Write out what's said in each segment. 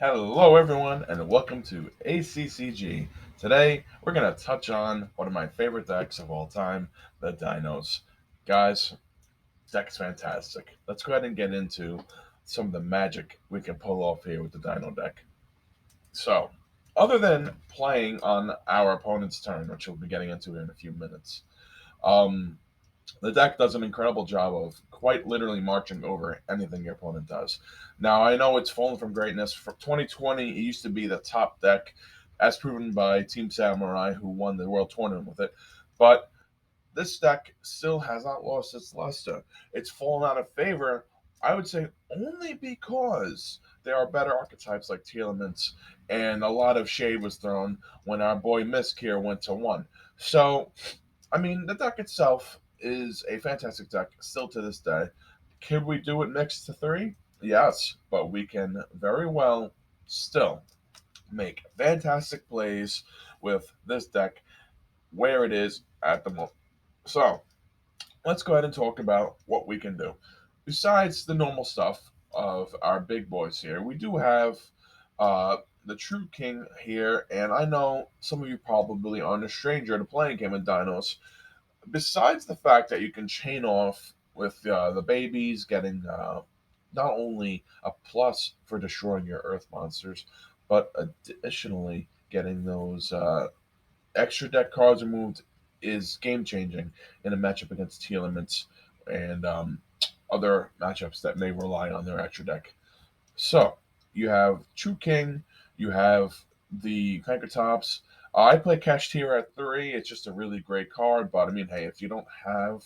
Hello, everyone, and welcome to ACCG. Today, we're going to touch on one of my favorite decks of all time, the Dinos. Guys, deck's fantastic. Let's go ahead and get into some of the magic we can pull off here with the Dino deck. So, other than playing on our opponent's turn, which we'll be getting into in a few minutes, um, the deck does an incredible job of quite literally marching over anything your opponent does. Now, I know it's fallen from greatness. For 2020, it used to be the top deck, as proven by Team Samurai, who won the World Tournament with it. But this deck still has not lost its luster. It's fallen out of favor, I would say, only because there are better archetypes like Telements, and a lot of shade was thrown when our boy Misk here went to one. So, I mean, the deck itself is a fantastic deck still to this day. Could we do it mixed to three? Yes, but we can very well still make fantastic plays with this deck where it is at the moment. So, let's go ahead and talk about what we can do. Besides the normal stuff of our big boys here, we do have the True King here, and I know some of you probably aren't a stranger to playing him in Dinos. Besides the fact that you can chain off with the babies getting not only a plus for destroying your earth monsters, but additionally getting those extra deck cards removed is game changing in a matchup against T elements and other matchups that may rely on their extra deck. So you have True King, you have the Cranker Tops. I play Cashier at three. It's just a really great card, but I mean, hey, if you don't have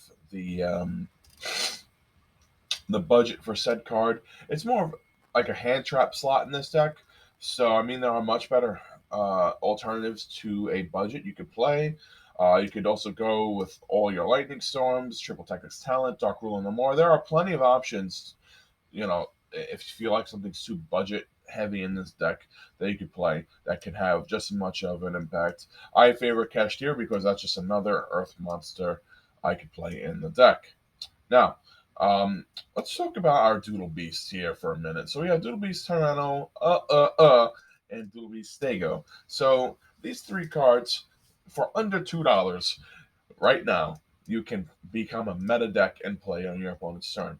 the budget for said card, it's more of like a hand trap slot in this deck. So I mean, there are much better alternatives to a budget you could play. You could also go with all your Lightning Storms, Triple Tactics Talent, Dark Rule, and no more. There are plenty of options, if you feel like something's too budget heavy in this deck that you could play that can have just as much of an impact. I favor Cashier because that's just another Earth monster I could play in the deck. Now, let's talk about our Doodle Beast here for a minute. So we have Doodle Beast Tyranno, and Doodle Beast Stego. So these three cards, for under $2 right now, you can become a meta deck and play on your opponent's turn.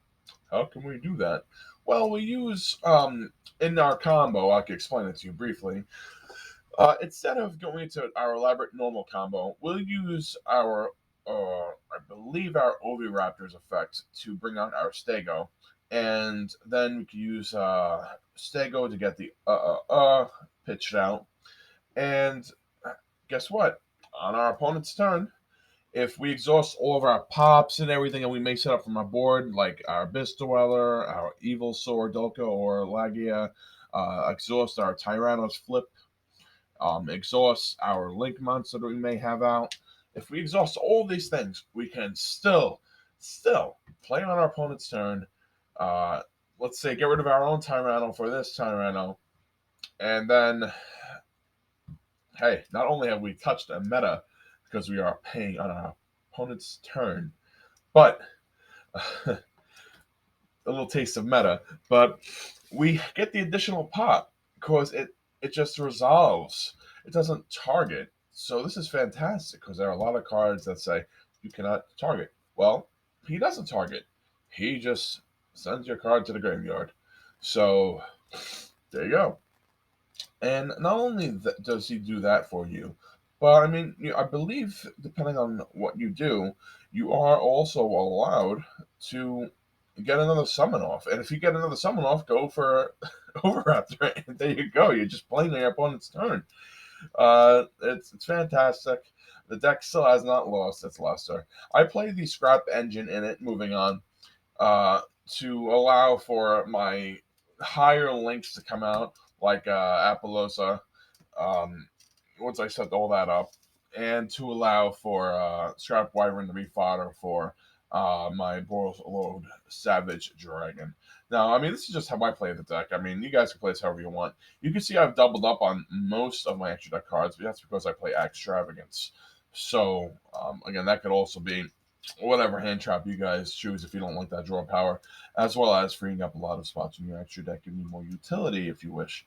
How can we do that? Well, we use in our combo. I can explain it to you briefly. Instead of going into our elaborate normal combo, we'll use our, I believe, our Oviraptor's effect to bring out our Stego, and then we can use Stego to get the pitched out. And guess what? On our opponent's turn, if we exhaust all of our pops and everything that we may set up from our board, like our Abyss Dweller, our Evil Sword, Dolka, or Lagia, exhaust our Tyranno's Flip, exhaust our Link monster that we may have out. If we exhaust all these things, we can still play on our opponent's turn. Uh, let's say get rid of our own Tyranno for this Tyranno, and then hey, not only have we touched a meta because we are paying on our opponent's turn, but a little taste of meta, but we get the additional pop because it just resolves. It doesn't target. So this is fantastic because there are a lot of cards that say you cannot target. Well, he doesn't target. He just sends your card to the graveyard. So there you go. And not only does he do that for you, but I mean, I believe depending on what you do, you are also allowed to get another summon off. And if you get another summon off, go for Overraptor. And there you go. You're just playing on your opponent's turn. It's fantastic. The deck still has not lost its luster. I play the scrap engine in it. Moving on, to allow for my higher links to come out, like Apollosa, um, once I set all that up, and to allow for Scrap Wyvern to be fodder for my Boros Lord Savage Dragon. Now, I mean, this is just how I play the deck. I mean, you guys can play this however you want. You can see I've doubled up on most of my extra deck cards, but that's because I play Extravagance. So, again, that could also be whatever hand trap you guys choose if you don't like that draw power, as well as freeing up a lot of spots in your extra deck, giving you more utility if you wish.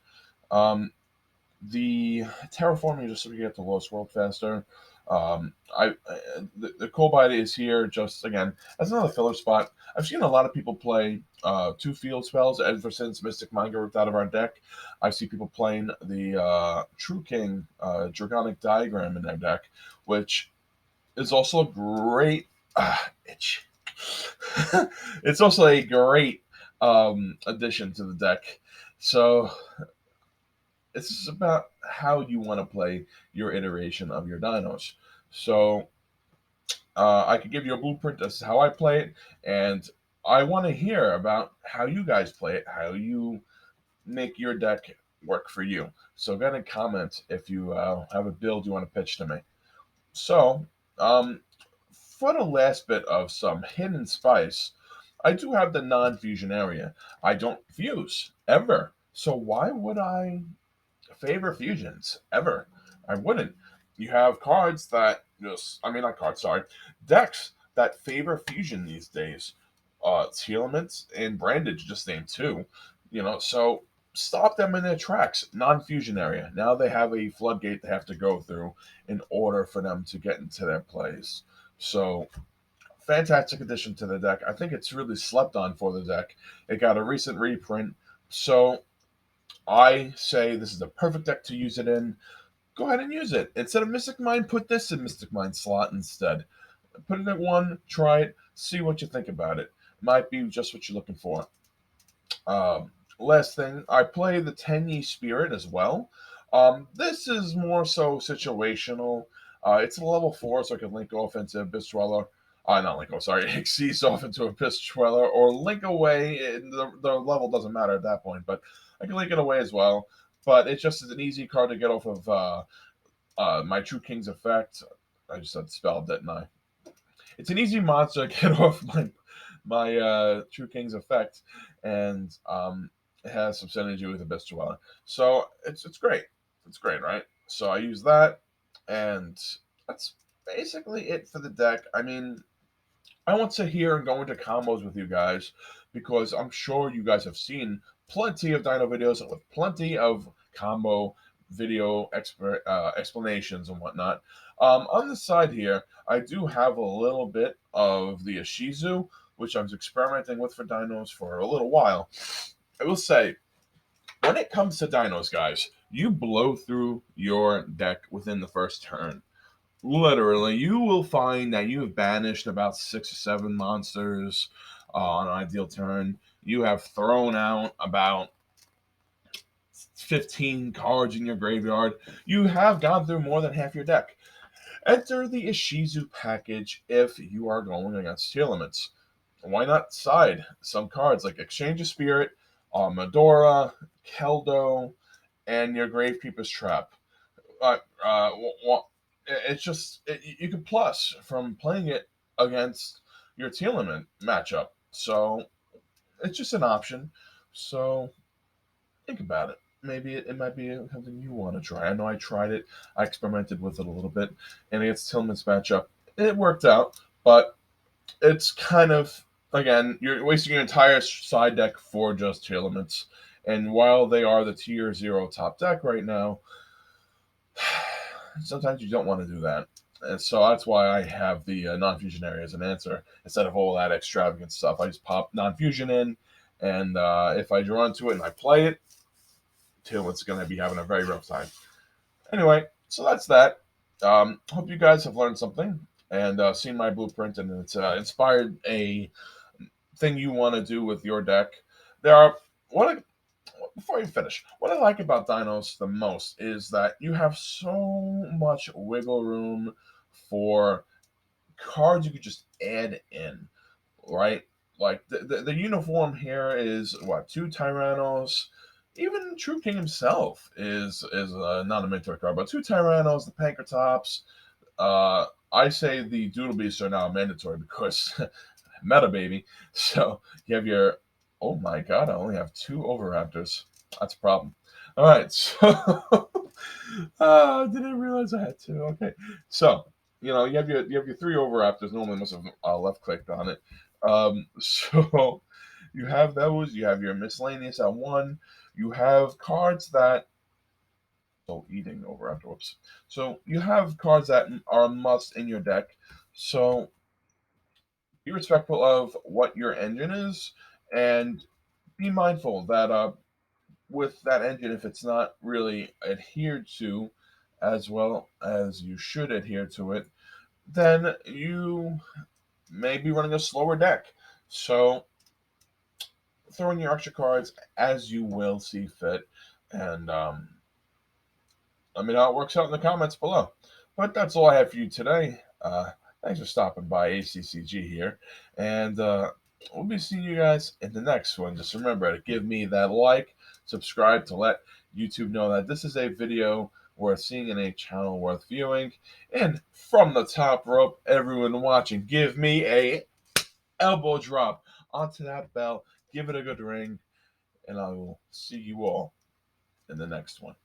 The terraforming just so we get the lowest world faster. The cool bite is here just again as another filler spot. I've seen a lot of people play two field spells ever since Mystic Mind got ripped out of our deck. I see people playing the True King Dragonic Diagram in their deck, which is also a great itch. It's also a great addition to the deck. So it's about how you want to play your iteration of your dinos. So I could give you a blueprint as to how I play it, and I want to hear about how you guys play it, how you make your deck work for you. So go ahead and comment if you have a build you want to pitch to me. So for the last bit of some hidden spice, I do have the non-fusion area. I don't fuse ever. So why would I favor fusions ever? I wouldn't. You have cards that just, I mean, not cards, sorry, decks that favor fusion these days. Telements and Brandage just named two. So stop them in their tracks. Non-fusion area. Now they have a floodgate they have to go through in order for them to get into their plays. So fantastic addition to the deck. I think it's really slept on for the deck. It got a recent reprint. So I say this is the perfect deck to use it in. Go ahead and use it. Instead of Mystic Mind, put this in Mystic Mind slot instead. Put it at one, try it, see what you think about it. Might be just what you're looking for. Last thing, I play the Tenyi Spirit as well. This is more so situational. It's a level 4, so I can link off into Abyss Dweller. Not link off, sorry, Exceed off into Abyss Dweller, or link away. The level doesn't matter at that point, but I can link it away as well. But it just is an easy card to get off of my True King's effect. I just said spell, didn't I? It's an easy monster to get off my True King's effect, and it has some synergy with Abyss Dweller. So it's great. It's great, right? So I use that, and that's basically it for the deck. I mean, I want to hear and go into combos with you guys because I'm sure you guys have seen plenty of Dino videos with plenty of combo video explanations and whatnot. On the side here, I do have a little bit of the Ishizu, which I was experimenting with for dinos for a little while. I will say, when it comes to dinos, guys, you blow through your deck within the first turn. Literally, you will find that you have banished about 6 or 7 monsters on an ideal turn. You have thrown out about 15 cards in your graveyard. You have gone through more than half your deck. Enter the Ishizu package if you are going against Telements. Why not side some cards like Exchange of Spirit, Medora, Keldo, and your Gravekeeper's Trap? uh, uh, it's just you can plus from playing it against your Telement matchup. So it's just an option. So think about it. Maybe it might be something you want to try. I know I tried it. I experimented with it a little bit, and against Tillman's matchup, it worked out. But it's kind of again, you're wasting your entire side deck for just Telements. And while they are the tier 0 top deck right now, sometimes you don't want to do that. And so that's why I have the non-fusion area as an answer instead of all that extravagant stuff. I just pop non-fusion in, and if I draw into it and I play it, Tillet's going to be having a very rough time. Anyway, so that's that. Hope you guys have learned something and seen my blueprint, and it's inspired a thing you want to do with your deck. There are before you finish, what I like about Dinos the most is that you have so much wiggle room for cards you could just add in, right? Like the uniform here is what, 2 Tyrannos. Even True King himself is not a mentor card, but 2 Tyrannos, the Pankratops. I say the Doodle Beasts are now mandatory because meta baby. So you have your, oh my god, I only have 2 Oviraptors. That's a problem. All right, so didn't realize I had 2. Okay, so you have your 3 Oviraptors. Normally, must have left clicked on it. So you have those. You have your miscellaneous at 1. You have cards that eating over afterwards. So you have cards that are a must in your deck. So be respectful of what your engine is, and be mindful that with that engine, if it's not really adhered to as well as you should adhere to it, then you may be running a slower deck. So throw in your extra cards as you will see fit, and let me know how it works out in the comments below. But that's all I have for you today. Thanks for stopping by ACCG here, and we'll be seeing you guys in the next one. Just remember to give me that like, subscribe to let YouTube know that this is a video worth seeing and a channel worth viewing. And from the top rope, everyone watching, give me a elbow drop onto that bell. Give it a good ring, and I will see you all in the next one.